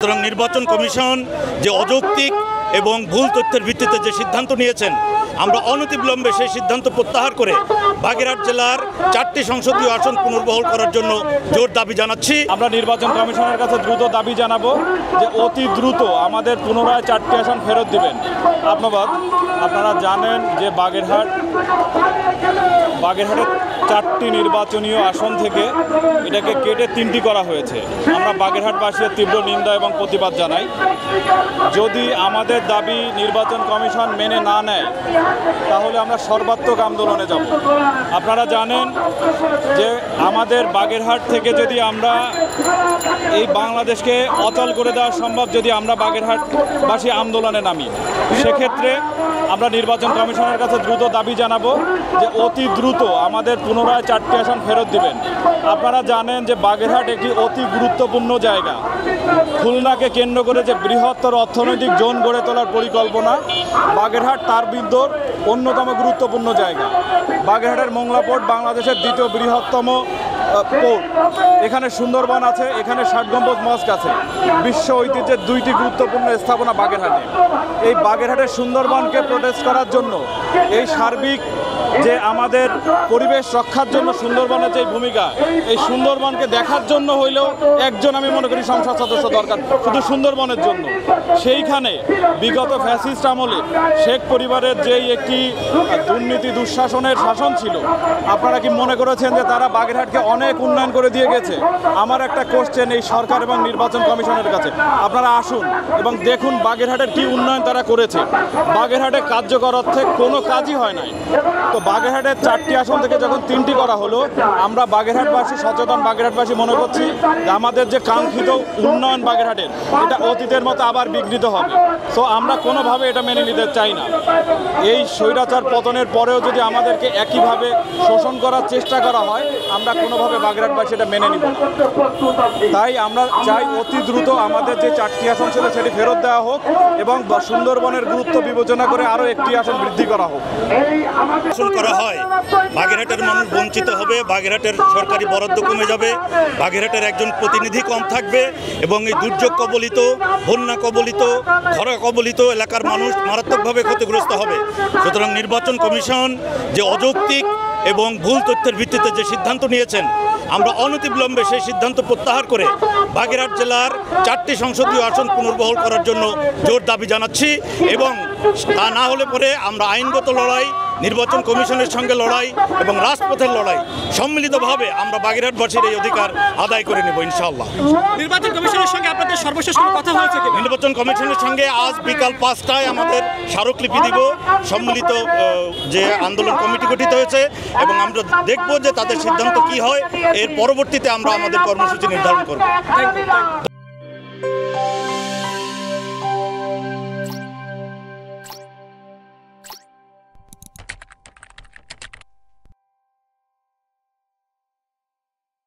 সুতরাং নির্বাচন কমিশন যে অযৌক্তিক এবং ভুল তথ্যের ভিত্তিতে যে সিদ্ধান্ত নিয়েছেন, আমরা অনতিবিলম্বে সেই সিদ্ধান্ত প্রত্যাহার করে বাগেরহাট জেলার 4টি সংসদীয় আসন পুনর্বহাল করার জন্য জোর দাবি জানাচ্ছি। আমরা নির্বাচন কমিশনের কাছে দ্রুত দাবি জানাবো যে অতি দ্রুত আমাদের পুনরায় 4টি আসন ফেরত দিবেন। ধন্যবাদ। আপনারা জানেন যে বাগেরহাটের 4টি নির্বাচনীয় আসন থেকে এটাকে কেটে 3টি করা হয়েছে। আমরা বাগেরহাটবাসীর তীব্র নিন্দা এবং প্রতিবাদ জানাই। যদি আমাদের দাবি নির্বাচন কমিশন মেনে না নেয় তাহলে আমরা সর্বাত্মক আন্দোলনে যাব। আপনারা জানেন যে আমাদের বাগেরহাট থেকে যদি আমরা এই বাংলাদেশকে অচল করে দেওয়া সম্ভব যদি আমরা বাগেরহাটবাসী আন্দোলনে নামি, সেক্ষেত্রে আমরা নির্বাচন কমিশনের কাছে দ্রুত দাবি জানাবো যে অতি দ্রুত আমাদের পুনরায় 4টি আসন ফেরত দিবেন। আপনারা জানেন যে বাগেরহাট একটি অতি গুরুত্বপূর্ণ জায়গা। খুলনাকে কেন্দ্র করে যে বৃহত্তর অর্থনৈতিক জোন গড়ে তোলার পরিকল্পনা, বাগেরহাট তার ভিতর অন্যতম গুরুত্বপূর্ণ জায়গা। বাগেরহাটের মোংলা পোর্ট বাংলাদেশের 2য় বৃহত্তম পোর্ট। এখানে সুন্দরবন আছে, এখানে 60 গম্বুজ মস্ক আছে। বিশ্ব ঐতিহ্যের 2টি গুরুত্বপূর্ণ স্থাপনা বাগেরহাটে। এই বাগেরহাটের সুন্দরবনকে প্রোটেক্ট করার জন্য, এই সার্বিক যে আমাদের পরিবেশ রক্ষার জন্য সুন্দরবনের যে ভূমিকা, এই সুন্দরবনকে দেখার জন্য হইলেও একজন আমি মনে করি সংসদ সদস্য দরকার, শুধু সুন্দরবনের জন্য। সেইখানে বিগত ফ্যাসিস্ট আমলে শেখ পরিবারের যেই একটি দুর্নীতি দুঃশাসনের শাসন ছিল, আপনারা কি মনে করেছেন যে তারা বাগেরহাটকে অনেক উন্নয়ন করে দিয়ে গেছে? আমার একটা কোশ্চেন এই সরকার এবং নির্বাচন কমিশনের কাছে, আপনারা আসুন এবং দেখুন বাগেরহাটের কি উন্নয়ন তারা করেছে। বাগেরহাটে কার্যকর অর্থে কোনো কাজই হয় নাই। তো বাগেরহাটের 4টি আসন থেকে যখন 3টি করা হলো, আমরা বাগেরহাটবাসী, সচেতন বাগেরহাটবাসী মনে করছি যে আমাদের যে কাঙ্ক্ষিত উন্নয়ন বাগেরহাটের, এটা অতীতের মতো আবার বিঘ্নিত হবে। তো আমরা কোনোভাবে এটা মেনে নিতে চাই না। এই স্বৈরাচার পতনের পরেও যদি আমাদেরকে একইভাবে শোষণ করার চেষ্টা করা হয়, আমরা কোনোভাবে বাগেরহাটবাসী এটা মেনে নিব না। তাই আমরা চাই অতি দ্রুত আমাদের যে 4টি আসন ছিল সেটি ফেরত দেওয়া হোক এবং সুন্দরবনের গুরুত্ব বিবেচনা করে আরও 1টি আসন বৃদ্ধি করা হোক। করা হয়, বাগেরহাটের মানুষ বঞ্চিত হবে, বাগেরহাটের সরকারি বরাদ্দ কমে যাবে, বাগেরহাটের একজন প্রতিনিধি কম থাকবে এবং এই দুর্যোগ কবলিত, বন্যা কবলিত, খরা কবলিত এলাকার মানুষ মারাত্মকভাবে ক্ষতিগ্রস্ত হবে। সুতরাং নির্বাচন কমিশন যে অযৌক্তিক এবং ভুল তথ্যের ভিত্তিতে যে সিদ্ধান্ত নিয়েছেন, আমরা অনতিবিলম্বে সেই সিদ্ধান্ত প্রত্যাহার করে বাগেরহাট জেলার 4টি সংসদীয় আসন পুনর্বহাল করার জন্য জোর দাবি জানাচ্ছি। এবং তা না হলে পরে আমরা আইনগত লড়াই, নির্বাচন কমিশনের সঙ্গে লড়াই এবং রাজপথের লড়াই সম্মিলিতভাবে আমরা বাগেরহাটবাসীর এই অধিকার আদায় করে নেব ইনশাআল্লাহ। নির্বাচন কমিশনের সঙ্গে আপনাদের সর্বশেষ কোনো কথা হয়েছে কি? নির্বাচন কমিশনের সঙ্গে আজ বিকাল 5টায় আমাদের স্মারকলিপি দিব। সম্মিলিত যে আন্দোলন কমিটি গঠিত হয়েছে এবং আমরা দেখব যে তাদের সিদ্ধান্ত কি হয়। এর পরবর্তীতে আমরা আমাদের কর্মসূচি নির্ধারণ করব।